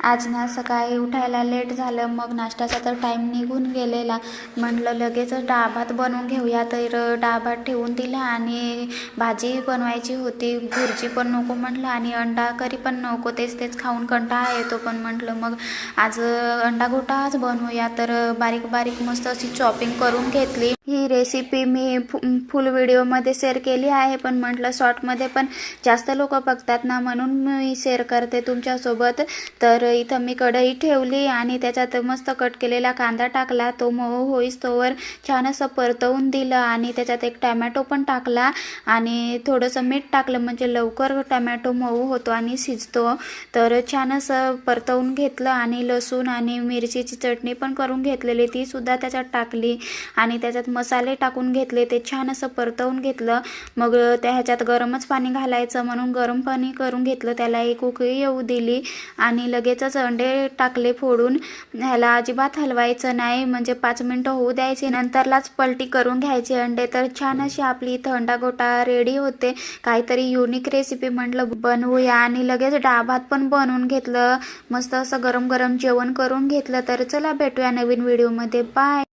आज ना सकाळी उठायला लेट झालं, मग नाश्त्याचा तर टाईम निघून गेलेला. म्हटलं लगेचच डाळ भात बनवून घेऊया, तर डाळ भात ठेवून दिला आणि भाजी बनवायची होती. भुर्जी पण नको म्हटलं आणि अंडा करी पण नको, तेच तेच खाऊन कंटाळा येतो. पण म्हटलं मग आज अंडा गोटाच बनवूया, तर बारीक बारीक मस्त अशी चॉपिंग करून घेतली. ही रेसिपी मी फुल व्हिडिओमध्ये शेअर केली आहे, पण म्हटलं शॉर्टमध्ये पण जास्त लोक बघतात ना, म्हणून मी शेअर करते तुमच्यासोबत. तर इथं मी कढई ठेवली आणि त्याच्यात मस्त कट केलेला कांदा टाकला. तो मऊ होईस्तोवर छान असं परतवून दिलं आणि त्याच्यात एक टमॅटो पण टाकला आणि थोडंसं मीठ टाकलं, म्हणजे लवकर टमॅटो मऊ होतो आणि शिजतो. तर छान असं परतवून घेतलं आणि लसूण आणि मिरचीची चटणी पण करून घेतलेली, ती सुद्धा त्याच्यात टाकली आणि त्याच्यात मसाले टाकून घेतले. ते छान असं परतवून घेतलं. मग त्या ह्याच्यात गरमच पाणी घालायचं म्हणून गरम पाणी करून घेतलं, त्याला एक उकळी येऊ दिली आणि लगेचच अंडे टाकले फोडून. ह्याला अजिबात हलवायचं नाही, म्हणजे 5 मिनटं होऊ द्यायचे, नंतरलाच पलटी करून घ्यायचे अंडे. तर छान अशी आपली इथं अंडा गोटा रेडी होते. काहीतरी युनिक रेसिपी म्हटलं बनवूया आणि लगेच डाळ भात पण बनवून घेतलं. मस्त असं गरम गरम जेवण करून घेतलं. तर चला भेटूया नवीन व्हिडिओमध्ये. बाय.